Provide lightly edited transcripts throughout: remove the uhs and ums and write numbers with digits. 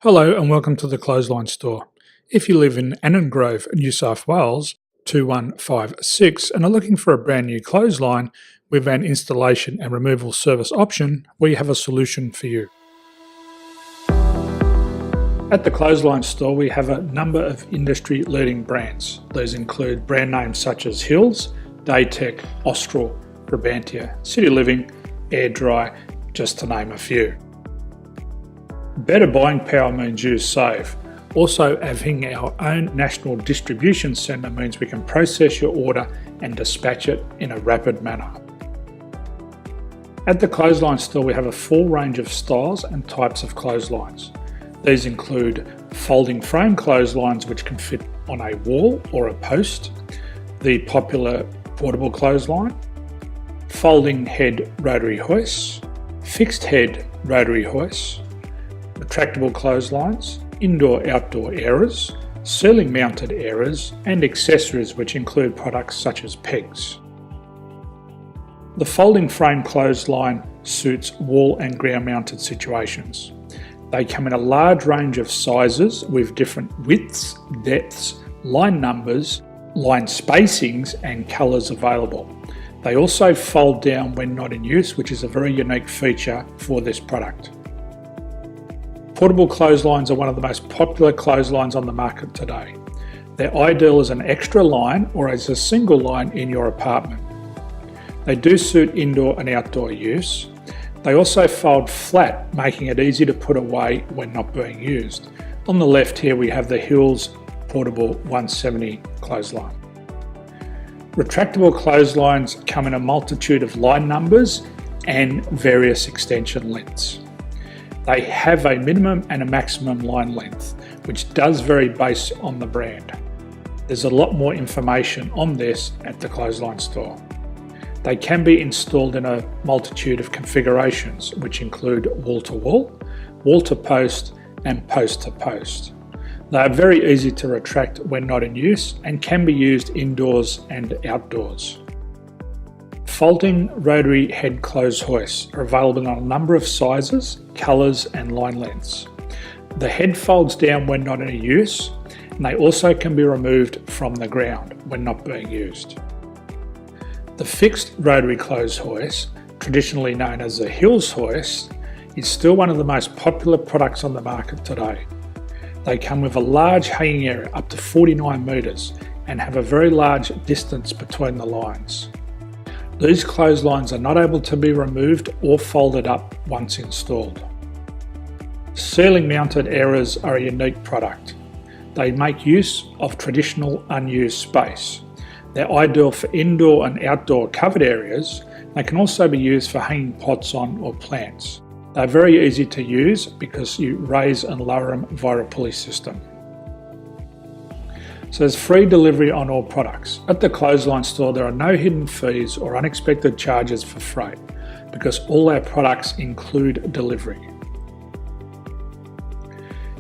Hello and welcome to the Clothesline Store. If you live in Annangrove, New South Wales 2156 and are looking for a brand new clothesline with an installation and removal service option, we have a solution for you. At the Clothesline Store we have a number of industry leading brands. These include brand names such as Hills, Daytech, Austral, Brabantia, City Living, Air Dry, just to name a few. Better buying power means you save. Also, having our own national distribution centre means we can process your order and dispatch it in a rapid manner. At the Clothesline Store we have a full range of styles and types of clotheslines. These include folding frame clotheslines which can fit on a wall or a post, the popular portable clothesline, folding head rotary hoists, fixed head rotary hoists, retractable clotheslines, indoor-outdoor airers, ceiling mounted airers and accessories which include products such as pegs. The folding frame clothesline suits wall and ground mounted situations. They come in a large range of sizes with different widths, depths, line numbers, line spacings and colours available. They also fold down when not in use, which is a very unique feature for this product. Portable clotheslines are one of the most popular clotheslines on the market today. They're ideal as an extra line or as a single line in your apartment. They do suit indoor and outdoor use. They also fold flat, making it easy to put away when not being used. On the left here we have the Hills Portable 170 clothesline. Retractable clotheslines come in a multitude of line numbers and various extension lengths. They have a minimum and a maximum line length, which does vary based on the brand. There's a lot more information on this at the Clothesline Store. They can be installed in a multitude of configurations, which include wall-to-wall, wall-to-post and post-to-post. They are very easy to retract when not in use and can be used indoors and outdoors. Folding rotary head clothes hoists are available in a number of sizes, colours and line lengths. The head folds down when not in use and they also can be removed from the ground when not being used. The fixed rotary clothes hoist, traditionally known as the Hills hoist, is still one of the most popular products on the market today. They come with a large hanging area up to 49 metres and have a very large distance between the lines. These clotheslines are not able to be removed or folded up once installed. Ceiling mounted airers are a unique product. They make use of traditional unused space. They're ideal for indoor and outdoor covered areas. They can also be used for hanging pots on or plants. They're very easy to use because you raise and lower them via a pulley system. So there's free delivery on all products. At the Clothesline Store there are no hidden fees or unexpected charges for freight because all our products include delivery.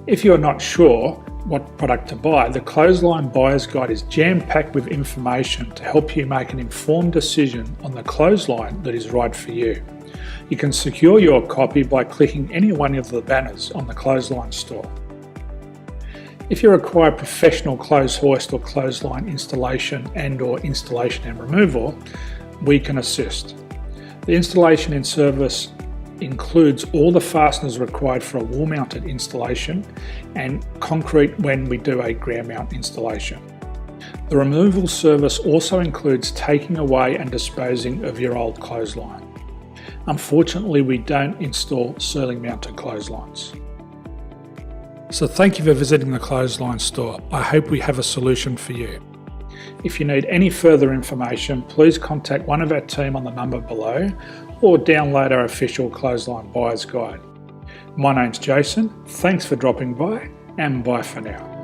If you're not sure what product to buy, the Clothesline Buyer's Guide is jam-packed with information to help you make an informed decision on the clothesline that is right for you. You can secure your copy by clicking any one of the banners on the Clothesline Store. If you require professional clothes hoist or clothesline installation and/or installation and removal, we can assist. The installation and service includes all the fasteners required for a wall-mounted installation and concrete when we do a ground mount installation. The removal service also includes taking away and disposing of your old clothesline. Unfortunately, we don't install ceiling mounted clotheslines. So thank you for visiting the Clothesline Store. I hope we have a solution for you. If you need any further information, please contact one of our team on the number below or download our official Clothesline Buyer's Guide. My name's Jason, thanks for dropping by and bye for now.